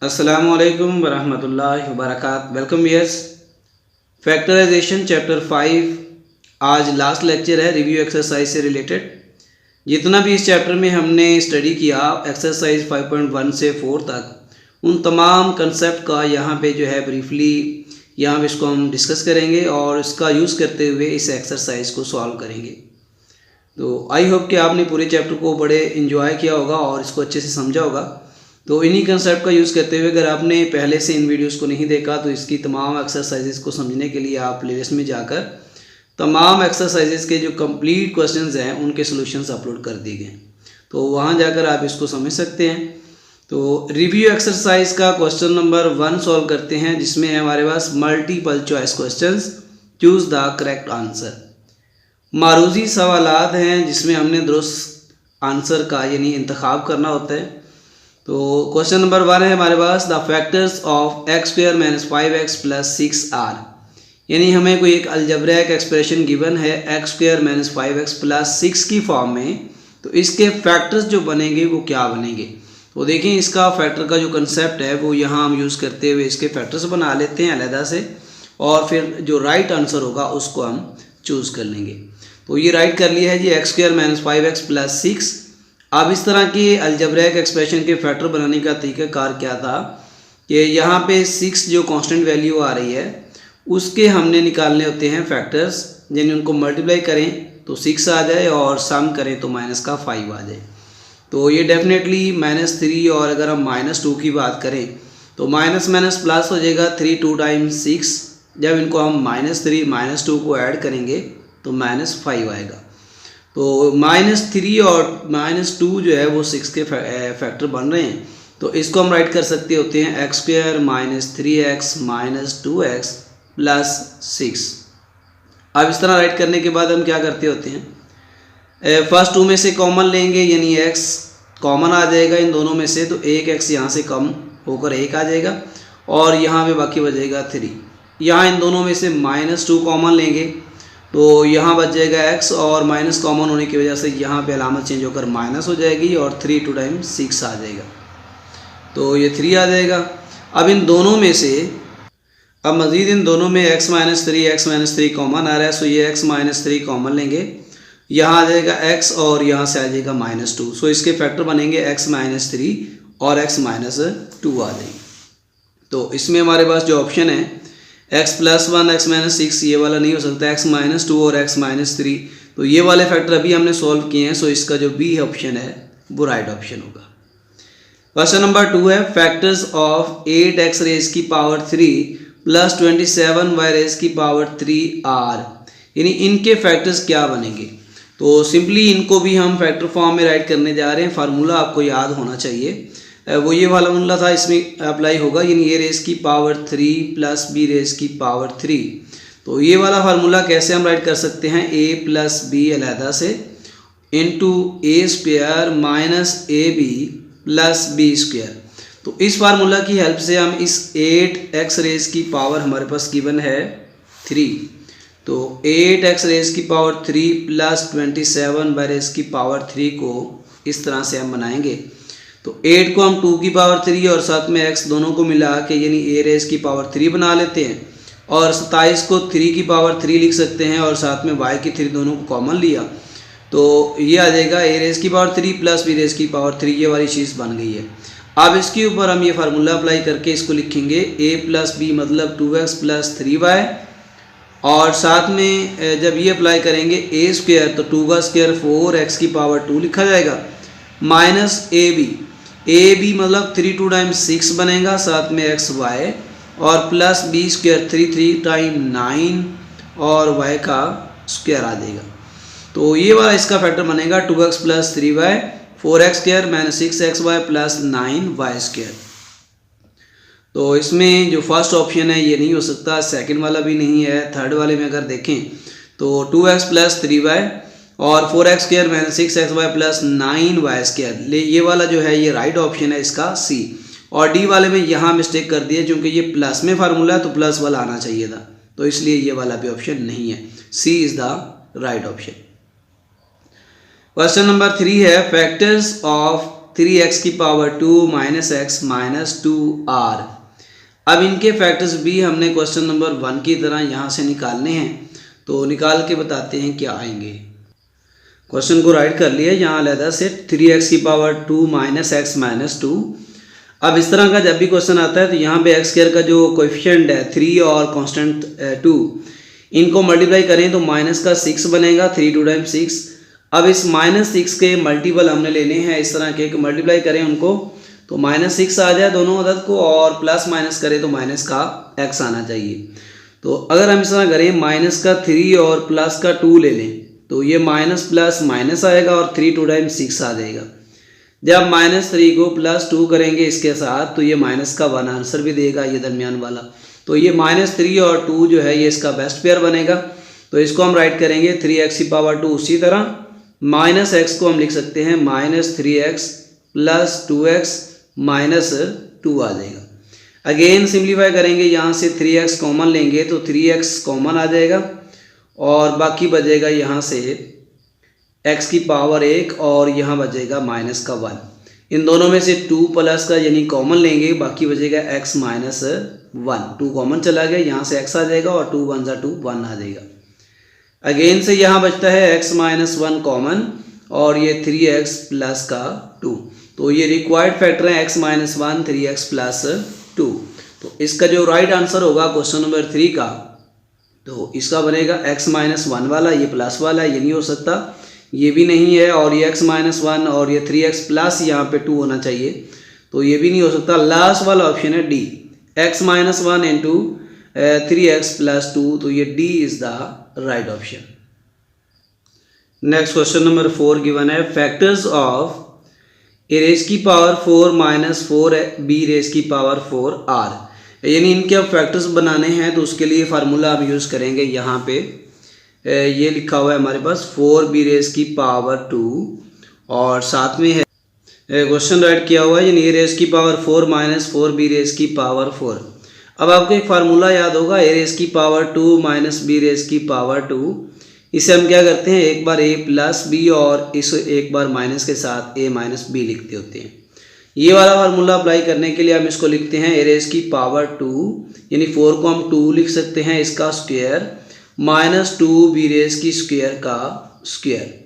अस्सलामुअलैकुम वरहमतुल्लाहि वबरकात। Welcome viewers. फैक्टराइजेशन चैप्टर 5 आज लास्ट लेक्चर है रिव्यू एक्सरसाइज से रिलेटेड। जितना भी इस चैप्टर में हमने स्टडी किया एक्सरसाइज 5.1 से 4 तक उन तमाम कंसेप्ट का यहाँ पे जो है ब्रीफली यहाँ पे इसको हम डिस्कस करेंगे और इसका यूज़ करते हुए इस एक्सरसाइज को सॉल्व करेंगे। तो आई होप कि आपने पूरे चैप्टर को बड़े इन्जॉय किया होगा और इसको अच्छे से समझा होगा। तो इन्हीं कंसेप्ट का यूज़ करते हुए अगर आपने पहले से इन वीडियोस को नहीं देखा तो इसकी तमाम एक्सरसाइजेस को समझने के लिए आप प्लेलिस्ट में जाकर तमाम एक्सरसाइजेस के जो कंप्लीट क्वेश्चंस हैं उनके सॉल्यूशंस अपलोड कर दिए गए, तो वहां जाकर आप इसको समझ सकते हैं। तो रिव्यू एक्सरसाइज का क्वेश्चन नंबर 1 सॉल्व करते हैं, जिसमें है हमारे पास multiple choice questions, choose the correct answer. मारूजी सवालात हैं जिसमें हमने दुरुस्त आंसर का यानी इंतखाब करना होता है। तो क्वेश्चन नंबर 1 है हमारे पास, the factors of x square minus 5x plus 6 are. यानी हमें कोई एक अलजेब्रिक एक्सप्रेशन गिवन है x square minus 5x plus 6 की फॉर्म में, तो इसके फैक्टर्स जो बनेंगे वो क्या बनेंगे। तो देखें इसका फैक्टर का जो कंसेप्ट है वो यहाँ हम यूज़ करते हुए इसके फैक्टर्स बना लेते हैं अलहदा से, और फिर जो राइट आंसर होगा उसको हम चूज़ कर लेंगे। तो ये राइट कर लिया है जी x square minus 5x plus 6। अब इस तरह के अलजेब्रिक एक्सप्रेशन के फैक्टर बनाने का तरीक़ाकार क्या था कि यहाँ पे 6 जो कांस्टेंट वैल्यू आ रही है उसके हमने निकालने होते हैं फैक्टर्स, यानी उनको मल्टीप्लाई करें तो 6 आ जाए और सम करें तो माइनस का 5 आ जाए। तो ये डेफिनेटली -3, और अगर हम -2 की बात करें तो माइनस माइनस प्लस हो जाएगा, 3 2 टाइम्स 6। जब इनको हम -3 -2 को ऐड करेंगे तो -5 आएगा। तो -3 और -2 जो है वो 6 के फैक्टर बन रहे हैं। तो इसको हम राइट कर सकते होते हैं x square minus 3x minus 2x plus 6। अब इस तरह राइट करने के बाद हम क्या करते होते हैं, फर्स्ट 2 में से कॉमन लेंगे, यानी x कॉमन आ जाएगा इन दोनों में से, तो एक x यहाँ से कम होकर 1 आ जाएगा और यहाँ पे बाकी बचेगा 3। यहाँ इन दोनों में से -2 कॉमन लेंगे तो यहाँ बच जाएगा x, और माइनस कॉमन होने की वजह से यहाँ पे अलामत चेंज होकर माइनस हो जाएगी और 3 2 टाइम्स 6 आ जाएगा, तो ये 3 आ जाएगा। अब इन दोनों में से अब मज़ीद इन दोनों में x माइनस 3 कॉमन आ रहा है, सो ये x माइनस 3 कॉमन लेंगे, यहाँ आ जाएगा x और यहाँ से आ जाएगा -2। सो इसके फैक्टर बनेंगे x माइनस 3 और x माइनस 2 आ जाएगी। तो इसमें हमारे पास जो ऑप्शन है x प्लस 1 x माइनस 6 ये वाला नहीं हो सकता, x माइनस 2 और x माइनस 3, तो ये वाले फैक्टर अभी हमने सॉल्व किए हैं। सो इसका जो बी ऑप्शन है वो राइट ऑप्शन होगा। क्वेश्चन नंबर 2 है, फैक्टर्स ऑफ 8x रेज की पावर 3 प्लस 27y रेज की पावर 3 आर, यानी इनके फैक्टर्स क्या बनेंगे। तो सिंपली इनको भी हम फैक्टर फॉर्म में राइट करने जा रहे हैं। फार्मूला आपको याद होना चाहिए, वो ये वाला फार्मूला था, इसमें अप्लाई होगा, यानी ए रेज की पावर 3 प्लस बी रेज की पावर 3। तो ये वाला फार्मूला कैसे हम राइट कर सकते हैं, a प्लस बी अलहदा से into A square minus A B plus B square. तो इस फार्मूला की हेल्प से हम इस 8x रेज की पावर हमारे पास गिवन है 3, तो 8x रेज की पावर 3 प्लस 27 रेज की पावर 3 को इस तरह से हम बनाएंगे। तो 8 को हम 2 की पावर 3 और साथ में x दोनों को मिला के यानी a रेज की पावर 3 बना लेते हैं, और 27 को 3 की पावर 3 लिख सकते हैं और साथ में y की 3 दोनों को कॉमन लिया, तो ये आ जाएगा a रेज की पावर 3 प्लस b रेज की पावर 3, ये वाली चीज़ बन गई है। अब इसके ऊपर हम ये फार्मूला अप्लाई करके इसको लिखेंगे a प्लस बी मतलब 2x प्लस 3y, और साथ में जब ये अप्लाई करेंगे a स्क्वायर तो 2 का स्क्वायर 4x की पावर 2 लिखा जाएगा, माइनस ए बी मतलब 3 2 टाइम्स 6 बनेगा, साथ में एक्स वाई, और प्लस बी स्क्वायर 3 3 टाइम 9 और y का स्क्वायर आ जाएगा। तो ये वाला इसका फैक्टर बनेगा 2x plus 3y 4x square minus 6xy plus 9y square. तो इसमें जो फर्स्ट ऑप्शन है ये नहीं हो सकता, सेकंड वाला भी नहीं है, थर्ड वाले में अगर देखें तो 2x प्लस 3y और 4x square minus 6xy plus 9y square, ये वाला जो है ये राइट ऑप्शन है इसका सी। और डी वाले में यहाँ मिस्टेक कर दिए, क्योंकि ये प्लस में फार्मूला है तो प्लस वाला आना चाहिए था, तो इसलिए ये वाला भी ऑप्शन नहीं है, C is the right option. Question number 3 है, फैक्टर्स ऑफ 3x की power 2 minus x minus 2r। अब इनके फैक्टर्स भी हमने क्वेश्चन नंबर 1 की तरह यहाँ से निकालने हैं, तो निकाल के बताते हैं क्या आएंगे। क्वेश्चन को राइट कर लिया यहाँ अलहदा से 3x की पावर 2 माइनस एक्स माइनस 2। अब इस तरह का जब भी क्वेश्चन आता है तो यहाँ पे एक्स स्क्वायर का जो कोएफिशिएंट है 3 और कांस्टेंट 2, इनको मल्टीप्लाई करें तो माइनस का 6 बनेगा, 3 2 टाइम 6। अब इस माइनस 6 के मल्टीपल हमने लेने हैं इस तरह के, मल्टीप्लाई करें उनको तो माइनस 6 आ जाए दोनों अदद को, और प्लस माइनस करें तो माइनस का x आना चाहिए। तो अगर हम इस तरह करें माइनस का 3 और प्लस का 2 ले लें तो ये माइनस प्लस माइनस आएगा और 3 2 टाइम 6 आ जाएगा। जब माइनस 3 को प्लस 2 करेंगे इसके साथ तो ये माइनस का 1 आंसर भी देगा, ये दरमियान वाला। तो ये माइनस 3 और 2 जो है ये इसका बेस्ट पेयर बनेगा। तो इसको हम राइट करेंगे 3x की पावर 2। उसी तरह माइनस x को हम लिख सकते हैं minus 3x plus 2x minus 2 आ जाएगा। अगेन सिंप्लीफाई करेंगे, यहाँ से 3x कॉमन लेंगे तो 3x कॉमन आ जाएगा और बाकी बचेगा यहाँ से x की पावर 1 और यहाँ बचेगा माइनस का 1। इन दोनों में से 2 प्लस का यानी कॉमन लेंगे, बाकी बचेगा x माइनस 1। 2 कॉमन चला गया, यहाँ से x आ जाएगा और 2 1 2 1 आ जाएगा। अगेन से यहाँ बचता है x माइनस 1 कॉमन और ये 3x प्लस का 2। तो ये रिक्वायर्ड फैक्टर है x माइनस 1 3x प्लस 2। तो इसका जो राइट आंसर होगा क्वेश्चन नंबर 3 का, तो इसका बनेगा x माइनस 1 वाला, ये प्लस वाला ये नहीं हो सकता, ये भी नहीं है, और ये x माइनस 1 और ये 3x प्लस यहाँ पे 2 होना चाहिए, तो ये भी नहीं हो सकता। लास्ट वाला ऑप्शन है D, x minus 1 into 3x plus 2, तो ये D is the right option. Next question number 4 given है फैक्टर्स ऑफ ए रेज की पावर 4 माइनस 4 बी रेज की पावर 4 आर, यानी इनके अब फैक्टर्स बनाने हैं तो उसके लिए फार्मूला हम यूज़ करेंगे। यहाँ पे ये लिखा हुआ है हमारे पास 4 बी रेज की पावर 2 और साथ में है क्वेश्चन राइट किया हुआ है यानी ए रेज की पावर 4 माइनस 4 बी रेज की पावर 4। अब आपको एक फार्मूला याद होगा, ए रेज की पावर 2 माइनस बी रेज की पावर 2। इसे हम क्या करते हैं, एक बार a प्लस बी और इस एक बार माइनस के साथ a माइनस बी लिखते होते हैं। ये वाला फार्मूला अप्लाई करने के लिए हम इसको लिखते हैं ए रेज की पावर 2 यानी 4 को हम 2 लिख सकते हैं इसका स्क्वायर माइनस 2 बी रेज की स्क्वायर का स्क्वायर।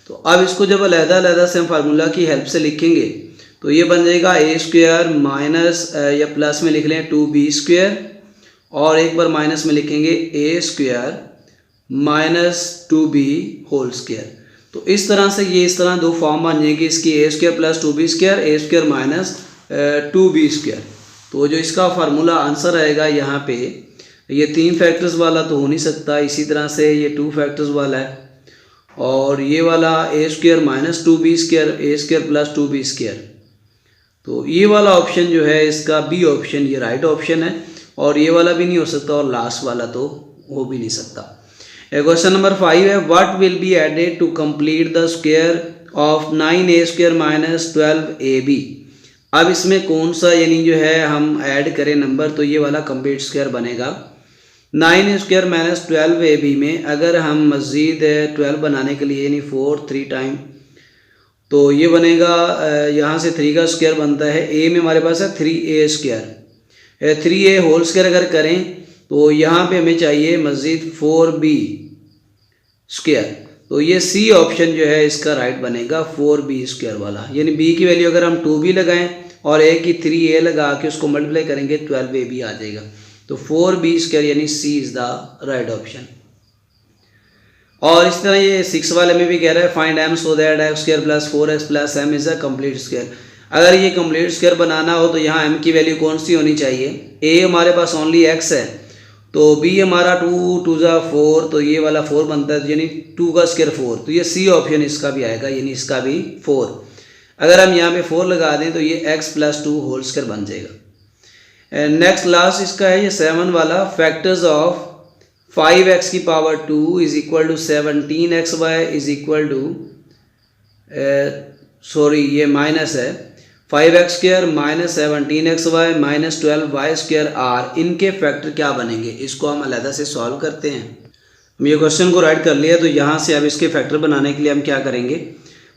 तो अब इसको जब अलग-अलग से हम फार्मूला की हेल्प से लिखेंगे तो ये बन जाएगा ए स्क्वायर माइनस या प्लस में लिख लें 2b स्क्वायर और एक बार माइनस में लिखेंगे a square minus 2b whole square. तो इस तरह से ये इस तरह दो फॉर्म बन जाएगी इसकी, ए स्क्वायर प्लस 2b स्क्वायर, ए स्क्वायर माइनस 2b स्क्वायर। तो जो इसका फार्मूला आंसर आएगा यहाँ पे, ये 3 फैक्टर्स वाला तो हो नहीं सकता, इसी तरह से ये 2 फैक्टर्स वाला है और ये वाला ए स्क्वायर माइनस 2b स्क्वायर, ए स्क्वायर प्लस 2b स्क्वायर। तो ये वाला ऑप्शन जो है इसका बी ऑप्शन ये राइट ऑप्शन है और ये वाला भी नहीं हो सकता और लास्ट वाला तो हो भी नहीं सकता। क्वेश्चन नंबर 5 है what will be added to complete the square of 9a square minus 12ab। अब इसमें कौन सा यानी जो है हम ऐड करें नंबर, तो ये वाला कंप्लीट स्क्वायर बनेगा 9a स्क्वायर माइनस 12ab में अगर हम मज़ीद 12 बनाने के लिए यानी 4 3 टाइम, तो ये बनेगा यहाँ से 3 का स्क्वायर बनता है, a में हमारे पास है 3a square, 3a whole square अगर करें तो यहाँ पे हमें चाहिए मज़ीद 4b स्क्वायर। तो ये सी ऑप्शन जो है इसका राइट बनेगा 4b स्क्वायर वाला, यानी b की वैल्यू अगर हम 2b लगाएं और a की 3a लगा के उसको मल्टीप्लाई करेंगे 12ab आ जाएगा। तो 4b स्क्वायर यानी सी इज़ द राइट ऑप्शन। और इस तरह ये 6 वाले में भी कह रहा है find m so that x square plus 4x plus m is a complete square. अगर ये कम्प्लीट स्क्वायर बनाना हो तो यहाँ m की वैल्यू कौन सी होनी चाहिए, a हमारे पास ओनली x है तो b हमारा 2 2 4, तो ये वाला 4 बनता है यानी 2 का स्क्वायर 4, तो ये सी ऑप्शन इसका भी आएगा यानी इसका भी 4। अगर हम यहाँ पे 4 लगा दें तो ये x प्लस 2 होल स्क्वायर बन जाएगा। नेक्स्ट लास्ट इसका है ये 7 वाला फैक्टर्स ऑफ 5x की power 2 is equal to 17xy is equal to ये माइनस है 5x square minus 17xy minus 12y square are. इनके फैक्टर क्या बनेंगे, इसको हम अलग से सॉल्व करते हैं। हम ये क्वेश्चन को राइट कर लिया तो यहाँ से अब इसके फैक्टर बनाने के लिए हम क्या करेंगे,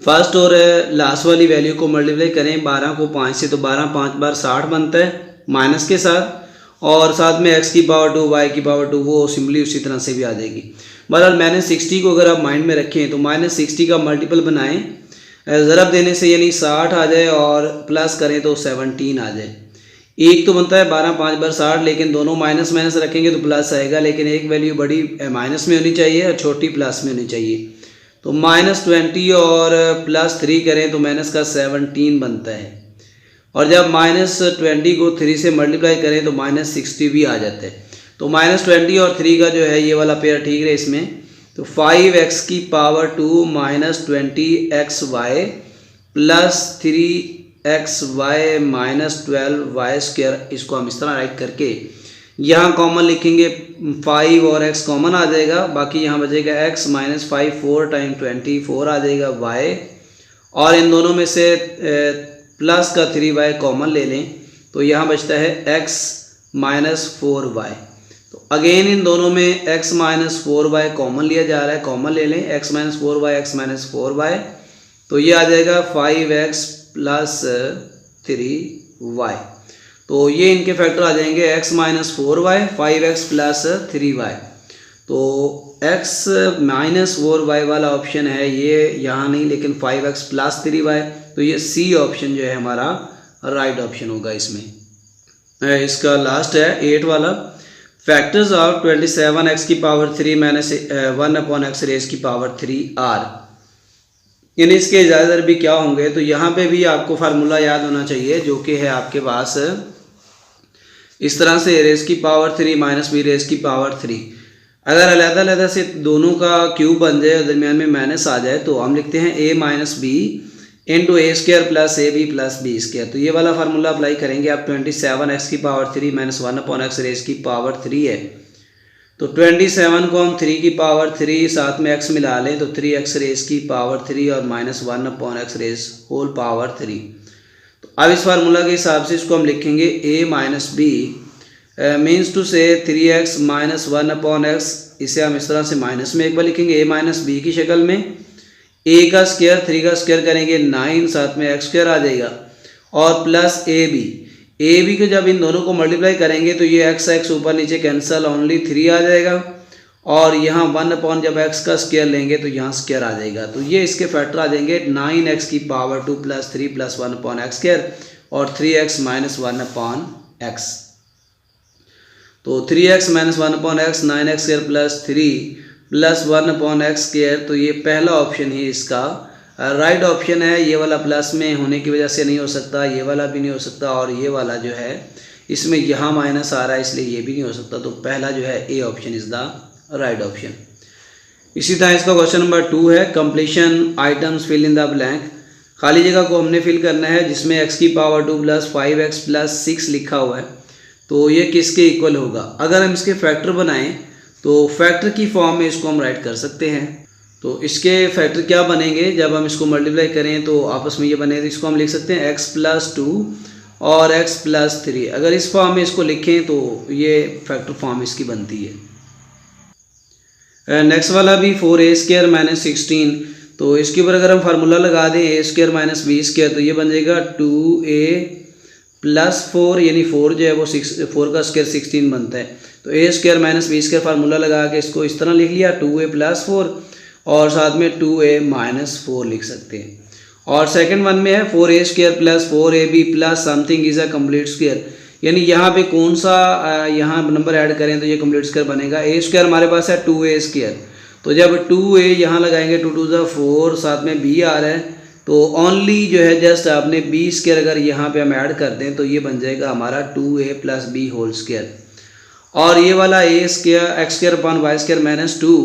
फर्स्ट और लास्ट वाली वैल्यू को मल्टीप्लाई करें 12 को 5 से, तो 12 5 बार 60 बनता है माइनस के साथ, और साथ में x की पावर 2 y की पावर 2 वो सिंपली उसी तरह से भी आ जाएगी। बहरहाल -60 को अगर आप माइंड में रखें तो -60 का मल्टीपल बनाएं, ज़रब देने से यानी 60 आ जाए और प्लस करें तो 17 आ जाए। एक तो बनता है 12 5 बार 60, लेकिन दोनों माइनस माइनस रखेंगे तो प्लस आएगा, लेकिन एक वैल्यू बड़ी माइनस में होनी चाहिए और छोटी प्लस में होनी चाहिए। तो -20 और +3 करें तो माइनस का 17 बनता है, और जब -20 को 3 से मल्टीप्लाई करें तो -60 भी आ जाता है। तो -20 और 3 का जो है ये वाला पेयर ठीक है इसमें। तो 5x की power 2 -20xy plus 3xy -12y², इसको हम इस तरह राइट करके यहाँ कॉमन लिखेंगे, 5 और x कॉमन आ जाएगा, बाकी यहाँ बचेगा x -5 4 टाइम 24 आ जाएगा y, और इन दोनों में से प्लस का 3y कॉमन ले लें तो यहाँ बचता है x -4y। तो अगेन इन दोनों में x -4y कॉमन लिया जा रहा है, कॉमन ले लें x -4y, तो ये आ जाएगा 5x + 3y। तो ये इनके फैक्टर आ जाएंगे x -4y 5x + 3y। तो x -4y वाला ऑप्शन है ये यहाँ नहीं, लेकिन 5x + 3y, तो ये C ऑप्शन जो है हमारा राइट ऑप्शन होगा इसमें। इसका लास्ट है 8 वाला, फैक्टर्स ऑफ 27x की पावर 3 - 1/x रेज़ की पावर 3r, यानी इसके ज़्यादातर भी क्या होंगे। तो यहाँ पे भी आपको फार्मूला याद होना चाहिए जो कि है आपके पास इस तरह से, रेज़ की पावर 3 - b रेज़ की पावर 3। अगर अलग-अलग से दोनों का क्यूब बन जाए और दरमियान में माइनस आ जाए तो हम लिखते हैं a - b × a² + ab + b²। तो ये वाला फार्मूला अप्लाई करेंगे आप। 27x की पावर 3 - 1/x रेज़ की पावर 3 है, तो 27 को हम 3 की पावर 3 साथ में x मिला लें तो 3x रेज़ की पावर 3 और -1/x रेज़ होल पावर 3। तो अब इस फार्मूला के हिसाब से इसको हम लिखेंगे a - b मीन्स टू से 3x - 1/x, इसे हम इस तरह से माइनस में एक बार लिखेंगे a - b की शक्ल में। a का स्क्वायर 3 का स्क्वायर करेंगे 9, साथ में x² आ जाएगा, और प्लस ab को जब इन दोनों को मल्टीप्लाई करेंगे तो ये x ऊपर नीचे कैंसिल, ओनली 3 आ जाएगा, और यहाँ 1 जब x का स्क्वायर लेंगे तो यहाँ स्क्वायर आ जाएगा। तो ये इसके फैक्टर आ जाएंगे 9x की पावर 2 + 3 + 1/x² और 3x - 1/x। तो 3x - 1/x 9x² + 3 + 1/x², तो ये पहला ऑप्शन ही इसका राइट ऑप्शन है। ये वाला प्लस में होने की वजह से नहीं हो सकता, ये वाला भी नहीं हो सकता, और ये वाला जो है इसमें यहाँ माइनस आ रहा है इसलिए ये भी नहीं हो सकता। तो पहला जो है A option is the right option. इसी तरह इसका क्वेश्चन नंबर 2 है, completion items fill in the blank. खाली जगह को हमने फिल करना है जिसमें x की पावर 2 + 5x + 6 लिखा हुआ है, तो ये किसके इक्वल होगा। अगर हम इसके फैक्टर बनाएं तो फैक्टर की फॉर्म में इसको हम राइट कर सकते हैं। तो इसके फैक्टर क्या बनेंगे, जब हम इसको मल्टीप्लाई करें तो आपस में ये बने, तो इसको हम लिख सकते हैं x + 2 और x + 3। अगर इस फॉर्म में इसको लिखें तो ये फैक्टर फॉर्म इसकी बनती है। नेक्स्ट वाला भी 4a² - 16, तो इसके ऊपर अगर हम फार्मूला लगा दें a² - b² तो ये बन जाएगा 2a + 4, यानी 4 जो है वो 4 का स्क्वायर 16 बनता है। तो a² - b² फार्मूला लगा के इसको इस तरह लिख लिया 2a + 4 और साथ में 2a - 4 लिख सकते हैं। और सेकंड वन में है 4a² + 4ab + something is a complete square, यानी यहाँ पे कौन सा यहाँ नंबर ऐड करें तो ये कंप्लीट स्क्वायर बनेगा। a² हमारे पास है 2a², तो जब 2a यहाँ लगाएंगे 2 × 2 = 4, साथ में b आ रहा है, तो ओनली जो है जस्ट आपने b² अगर यहाँ पे हम ऐड कर दें तो ये बन जाएगा हमारा 2a + b होल स्क्वायर। और ये वाला a² x² / y² - 2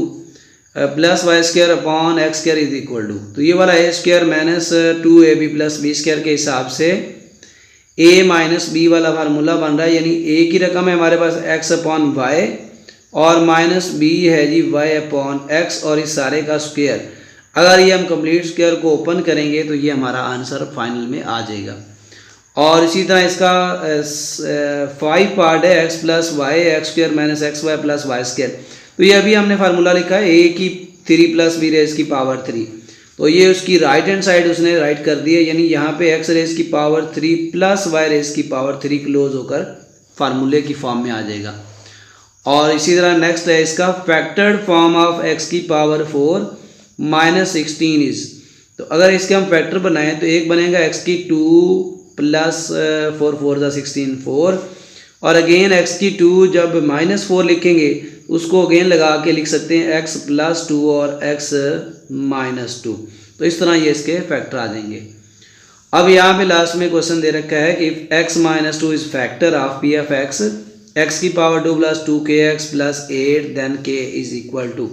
+ y² / x² is equal to, तो ये वाला a² - 2ab + b² के हिसाब से a - b वाला फार्मूला बन रहा है, यानी a की रकम है हमारे पास x/y और -b है जी y/x, और इस सारे का स्क्वायर। अगर ये हम कंप्लीट स्क्वायर को ओपन करेंगे तो ये हमारा आंसर फाइनल में आ जाएगा। और इसी तरह इसका 5 पार्ट है x + y x² - xy + y²। तो ये अभी हमने फार्मूला लिखा है a की 3 + b रेज़ की पावर 3। तो ये उसकी राइट हैंड साइड उसने राइट कर दी है, यानी यहाँ पे एक्स रेज की पावर 3 प्लस वाई रेज की पावर 3 क्लोज होकर फार्मूले की फॉर्म में आ जाएगा। और इसी तरह नेक्स्ट है इसका फैक्टर्ड फॉर्म ऑफ एक्स की पावर 4 माइनस 16 इज। तो अगर इसके हम फैक्टर बनाएं तो एक बनेगा एक्स की 2 प्लस 4 4 ज़ा 16 4, और अगेन एक्स की 2 जब माइनस 4 लिखेंगे उसको अगेन लगा के लिख सकते हैं एक्स प्लस 2 और एक्स माइनस 2। तो इस तरह ये इसके फैक्टर आ जाएंगे। अब यहाँ पे लास्ट में क्वेश्चन दे रखा है कि x minus 2 is factor of P F x, x की पावर 2 प्लस 2 के एक्स प्लस 8 देन के इज इक्वल टू।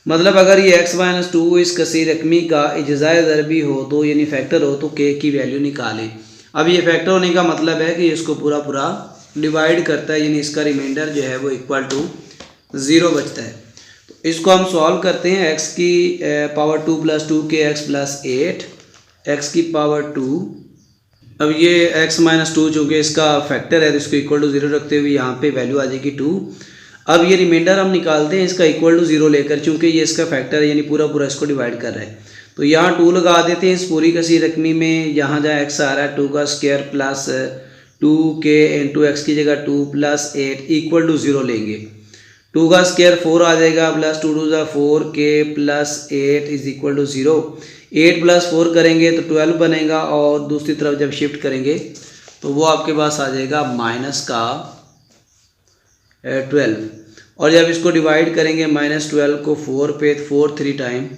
मतलब अगर ये एक्स माइनस 2 इस कसी रकमी का इज्जाए ज़रबी हो तो यानी फैक्टर हो तो के की वैल्यू निकालें। अब ये फैक्टर होने का मतलब है कि इसको पूरा पूरा डिवाइड करता है, यानी इसका रिमाइंडर जो है वो इक्वल टू 0 बचता है। तो इसको हम सॉल्व करते हैं। एक्स की पावर 2 प्लस 2 के एक्स प्लस 8, एक्स की पावर 2। अब ये एक्स माइनस 2 चूँकि इसका फैक्टर है तो इसको इक्वल टू 0 रखते हुए यहाँ पे वैल्यू आ जाएगी 2। अब ये रिमाइंडर हम निकालते हैं इसका इक्वल टू 0 लेकर, चूँकि ये इसका फैक्टर है यानी पूरा पूरा इसको डिवाइड कर रहा है। तो यहाँ 2 लगा देते हैं इस पूरी कसी रकमी में, यहाँ जहाँ एक्स आ रहा है 2 का square plus 2k into x की जगह 2 प्लस 8 इक्वल टू 0 लेंगे। 2 का स्क्वायर 4 आ जाएगा plus 2 2 4 k plus 8 is equal to 0। 8 plus 4 करेंगे तो 12 बनेगा, और दूसरी तरफ जब शिफ्ट करेंगे तो वो आपके पास आ जाएगा माइनस का 12। और जब इसको डिवाइड करेंगे माइनस 12 को 4 पे, 4 3 टाइम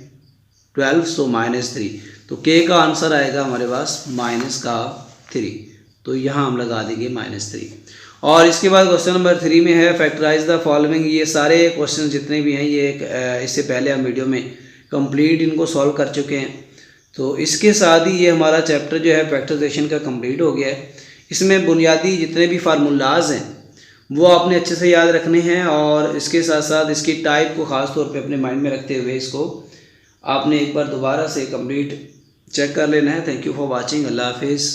12 सो माइनस 3। तो k का आंसर आएगा हमारे पास माइनस का 3। तो यहाँ हम लगा देंगे माइनस 3। और इसके बाद क्वेश्चन नंबर 3 में है फैक्टराइज द फॉलोइंग। ये सारे क्वेश्चन जितने भी हैं ये इससे पहले हम वीडियो में कंप्लीट इनको सॉल्व कर चुके हैं। तो इसके साथ ही ये हमारा चैप्टर जो है फैक्टराइजेशन का कंप्लीट हो गया है। इसमें बुनियादी जितने भी फार्मूलाज हैं वो आपने अच्छे से याद रखने हैं, और इसके साथ साथ इसकी टाइप को ख़ास तौर पे अपने माइंड में रखते हुए इसको आपने एक बार दोबारा से कंप्लीट चेक कर लेना है। Thank you for watching. अल्लाह हाफिज़।